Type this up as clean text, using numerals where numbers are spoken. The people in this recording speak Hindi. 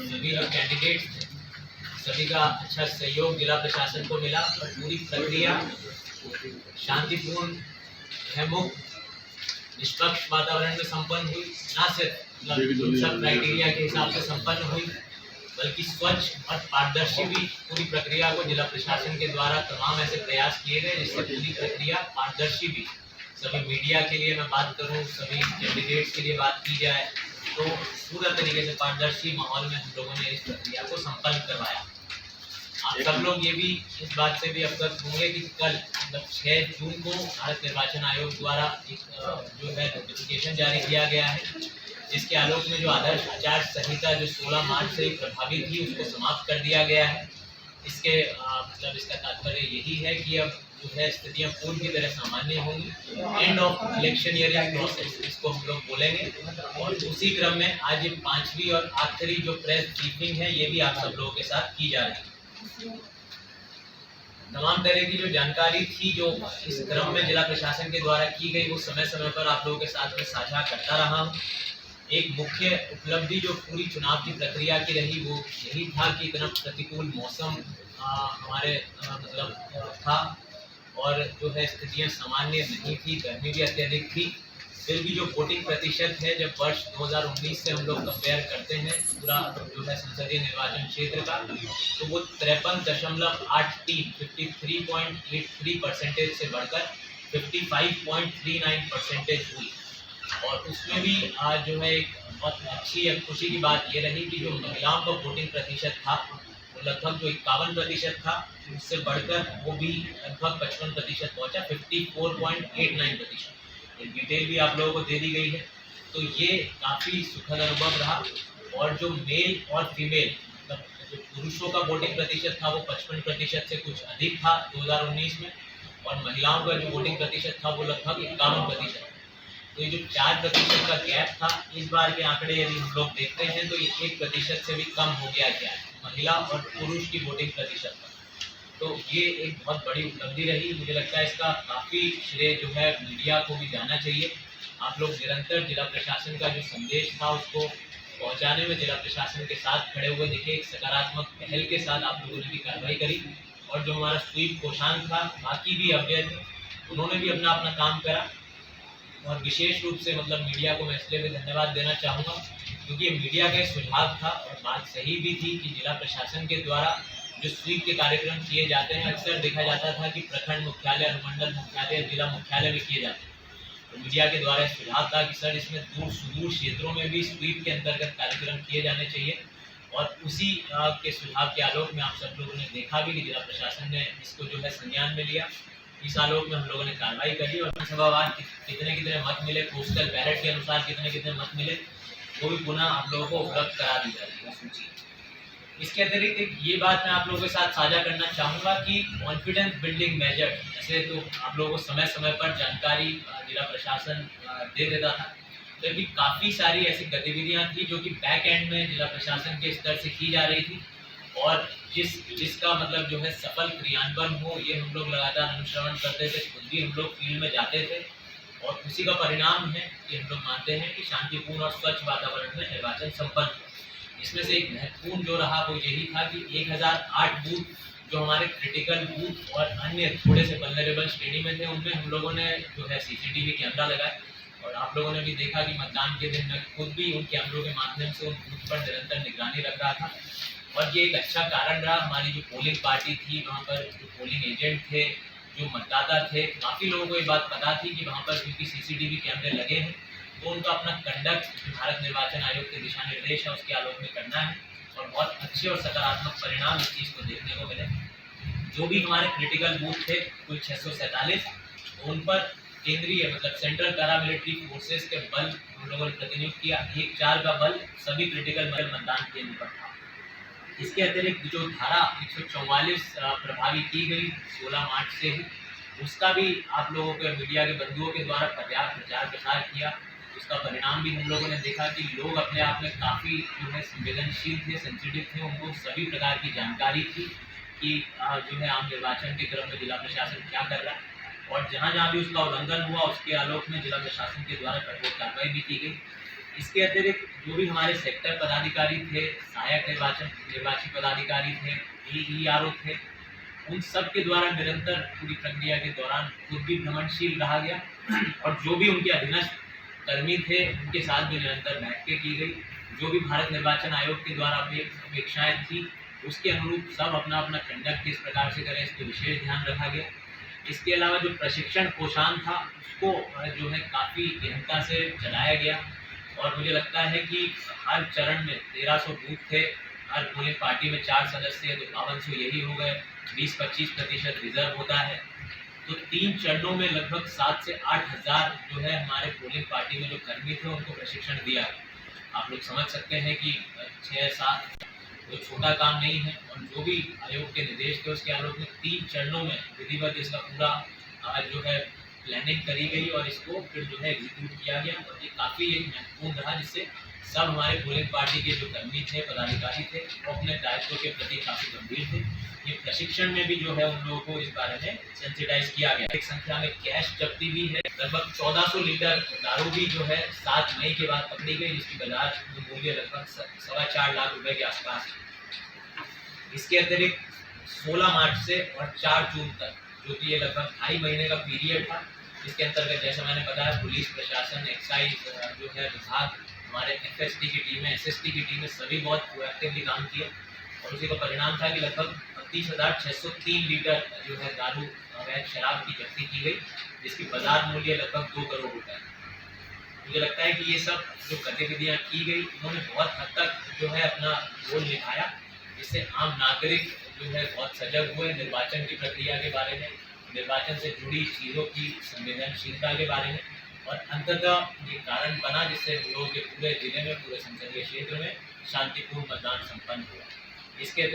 सभी जो कैंडिडेट्स थे सभी का अच्छा सहयोग जिला प्रशासन को मिला और पूरी प्रक्रिया शांतिपूर्ण, भयमुक्त, निष्पक्ष वातावरण में संपन्न हुई। न सिर्फ सब क्राइटेरिया के हिसाब से संपन्न हुई बल्कि स्वच्छ और पारदर्शी भी पूरी प्रक्रिया को जिला प्रशासन के द्वारा तमाम ऐसे प्रयास किए गए जिससे पूरी प्रक्रिया पारदर्शी भी। सभी मीडिया के लिए मैं बात करूं, सभी कैंडिडेट्स के लिए बात की जाए तो पूरा तरीके से पारदर्शी माहौल में हम लोगों ने इस प्रक्रिया को संपन्न करवाया। आप सब लोग ये भी इस बात से भी अवगत होंगे कि कल मतलब 6 जून को भारत निर्वाचन आयोग द्वारा एक जो है नोटिफिकेशन जारी किया गया है जिसके आलोक में जो आदर्श आचार संहिता जो 16 मार्च से प्रभावी थी उसको समाप्त कर दिया गया है। इसके मतलब इसका तात्पर्य यही है कि अब जो है स्थितियाँ पूर्व की तरह सामान्य होंगी। End of election hearing process इसको हम लोग बोलेंगे। और उसी क्रम में आज ये 5वीं और आखिरी जो प्रेस ब्रीफिंग है ये भी आप सब लोगों के साथ की जा रही है। तमाम तरह की जो जानकारी थी जो इस क्रम में जिला प्रशासन के द्वारा की गई वो समय समय पर आप लोगों के साथ में साझा करता रहा हूँ। एक मुख्य उपलब्धि जो पूरी चुनाव की प्रक्रिया की रही वो यही था कि इतना प्रतिकूल मौसम हमारे मतलब था और जो है स्थितियाँ सामान्य नहीं थी, गर्मी भी अत्यधिक थी। फिर भी जो वोटिंग प्रतिशत है जब वर्ष 2019 से हम लोग कंपेयर करते हैं पूरा जो है संसदीय निर्वाचन क्षेत्र का तो वो 53.83% से बढ़कर 55.39% हुई। और उसमें भी आज जो है एक बहुत अच्छी या खुशी की बात ये रही कि जो महिलाओं का वोटिंग प्रतिशत था वो लगभग जो 51% था उससे बढ़कर वो भी लगभग 55% पहुँचा, 54.89%। डिटेल भी आप लोगों को दे दी गई है। तो ये काफ़ी सुखद अनुभव रहा। और जो मेल और फीमेल मतलब जो पुरुषों का वोटिंग प्रतिशत था वो 55% से कुछ अधिक था 2019 में और महिलाओं का जो वोटिंग प्रतिशत था वो लगभग 51%। तो ये जो 4% का गैप था इस बार के आंकड़े यदि हम लोग देखते हैं तो ये 1% से भी कम हो गया है महिला और पुरुष की वोटिंग प्रतिशत का। तो ये एक बहुत बड़ी उपलब्धि रही। मुझे लगता है इसका काफ़ी श्रेय जो है मीडिया को भी जाना चाहिए। आप लोग निरंतर जिला प्रशासन का जो संदेश था उसको पहुंचाने में जिला प्रशासन के साथ खड़े हुए देखिए एक सकारात्मक पहल के साथ आप लोगों ने भी कार्रवाई करी। और जो हमारा स्वीप कोषांग था बाकी भी अव्यय थे उन्होंने भी अपना अपना काम करा। और विशेष रूप से मतलब मीडिया को मैं इसलिए भी धन्यवाद देना चाहूँगा क्योंकि ये मीडिया का एक सुझाव था और बात सही भी थी कि जिला प्रशासन के द्वारा जो स्वीप के कार्यक्रम किए जाते हैं अक्सर देखा जाता था कि प्रखंड मुख्यालय, अनुमंडल मुख्यालय, जिला मुख्यालय में किए जाते हैं। तो मीडिया के द्वारा सुझाव था कि सर इसमें दूर सुदूर क्षेत्रों में भी स्वीप के अंतर्गत कार्यक्रम किए जाने चाहिए। और उसी के सुझाव के आलोक में आप सब लोगों ने देखा भी कि जिला प्रशासन ने इसको जो है संज्ञान में लिया। इस आलोक में हम लोगों ने कार्रवाई करी और विधानसभावार कितने कितने मत मिले, पोस्टल बैलेट के अनुसार कितने कितने मत मिले वो भी पुनः आप लोगों को उपलब्ध करा दी जाएगी सूची। इसके अतिरिक्त ये बात मैं आप लोगों के साथ साझा करना चाहूँगा कि कॉन्फिडेंस बिल्डिंग मेजर जैसे तो आप लोगों को समय समय पर जानकारी जिला प्रशासन दे देता था फिर भी काफ़ी सारी ऐसी गतिविधियाँ थी जो कि बैक एंड में जिला प्रशासन के स्तर से की जा रही थी और जिसका मतलब जो है सफल क्रियान्वयन हो ये हम लोग लगातार अनुश्रवण करते थे। खुद भी हम लोग फील्ड में जाते थे और उसी का परिणाम है कि हम लोग मानते हैं कि शांतिपूर्ण और स्वच्छ वातावरण में निर्वाचन संपन्न हो। इसमें से एक महत्वपूर्ण जो रहा वो यही था कि 1008 बूथ जो हमारे क्रिटिकल बूथ और अन्य थोड़े से वल्नरेबल श्रेणी में थे उनमें हम लोगों ने जो है CCTV कैमरा लगाए। और आप लोगों ने भी देखा कि मतदान के दिन मैं खुद भी उन कैमरों के माध्यम से उन बूथ पर निरंतर निगरानी रख रहा था। और ये एक अच्छा कारण रहा। हमारी जो पोलिंग पार्टी थी वहाँ पर जो पोलिंग एजेंट थे, जो मतदाता थे, काफ़ी लोगों को ये बात पता थी कि वहाँ पर क्योंकि CCTV कैमरे लगे हैं तो उनका अपना कंडक्ट जो भारत निर्वाचन आयोग के दिशा निर्देश है उसके आलोक में करना है। और बहुत अच्छे और सकारात्मक परिणाम इस चीज़ को देखने को मिले। जो भी हमारे क्रिटिकल बूथ थे कुल 647 उन पर केंद्रीय मतलब सेंट्रल पैरामिलिट्री फोर्सेस के बल हम लोगों ने प्रतिनियुक्त किया। 1-4 का बल सभी क्रिटिकल मतदान केंद्र पर था। इसके अतिरिक्त जो धारा 144 प्रभावी की गई 16 मार्च से ही उसका भी आप लोगों के मीडिया के बंधुओं के द्वारा पर्याप्त प्रचार प्रसार किया। उसका परिणाम भी हम लोगों ने देखा कि लोग अपने आप में काफ़ी जो है संवेदनशील थे, सेंसिटिव थे। उनको सभी प्रकार की जानकारी थी कि जो है आम निर्वाचन के क्रम में जिला प्रशासन क्या कर रहा है। और जहाँ जहाँ भी उसका उल्लंघन हुआ उसके आलोक में जिला प्रशासन के द्वारा कठोर कार्रवाई भी की गई। इसके अतिरिक्त जो भी हमारे सेक्टर पदाधिकारी थे, सहायक निर्वाची पदाधिकारी थे, AERO थे, उन सब के द्वारा निरंतर पूरी प्रक्रिया के दौरान खुद भी भ्रमणशील रहा गया और जो भी उनके अधीनस्थ कर्मी थे उनके साथ भी निरंतर बैठकें की गई। जो भी भारत निर्वाचन आयोग के द्वारा अपेक्षाएं थी उसके अनुरूप सब अपना अपना कंडक्ट किस प्रकार से करें, इस पर विशेष ध्यान रखा गया। इसके अलावा जो प्रशिक्षण कोषांग था उसको जो है काफ़ी गहनता से चलाया गया और मुझे लगता है कि हर चरण में 1300 बूथ थे, हर पोलिंग पार्टी में 4 सदस्य, तो 5200 यही हो गए, 20-25% रिजर्व होता है। तो 3 चरणों में लगभग 7 से 8 हज़ार जो है हमारे पोलिंग पार्टी में जो कर्मी थे उनको प्रशिक्षण दिया। आप लोग समझ सकते हैं कि 6-7 कोई छोटा काम नहीं है और जो भी आयोग के निर्देश थे उसके आलोक में 3 चरणों में विधिवत इसका पूरा जो है प्लानिंग करी गई और इसको फिर जो है एग्जीक्यूट किया गया और ये काफ़ी एक महत्वपूर्ण रहा, जिससे सब हमारे पोलिंग पार्टी के जो कर्मी थे, पदाधिकारी थे, वो अपने दायित्व के प्रति काफ़ी गंभीर थे। ये प्रशिक्षण में भी जो है उन लोगों को इस बारे में सेंसिटाइज किया गया। एक संख्या में कैश जब्ती भी है, लगभग 1400 लीटर दारू भी जो है 7 मई के बाद पकड़ी गई, जिसकी बाजार मूल्य लगभग 4.25 लाख रुपए के आसपास है। इसके अतिरिक्त 16 मार्च से और 4 जून तक, जो कि ये लगभग 2.5 महीने का पीरियड था, इसके अंतर्गत जैसे मैंने बताया पुलिस प्रशासन, एक्साइज जो है विभाग, हमारे FST की टीमें, SST की टीमें सभी बहुत प्रोएक्टिवली काम किए और उसी का परिणाम था कि लगभग 32,603 लीटर जो है दारू अवैध शराब की जब्ती की गई, जिसकी बाजार मूल्य लगभग 2 करोड़ रुपए है। मुझे लगता है कि ये सब जो गतिविधियाँ की गई उन्होंने बहुत हद तक जो है अपना रोल निभाया, जिससे आम नागरिक जो है बहुत सजग हुए निर्वाचन की प्रक्रिया के बारे में, निर्वाचन से जुड़ी चीज़ों की संवेदनशीलता के बारे में और अंततः ये कारण बना जिससे हम लोगों के पूरे जिले में, पूरे संसदीय क्षेत्र में शांतिपूर्ण मतदान संपन्न हुआ। इसके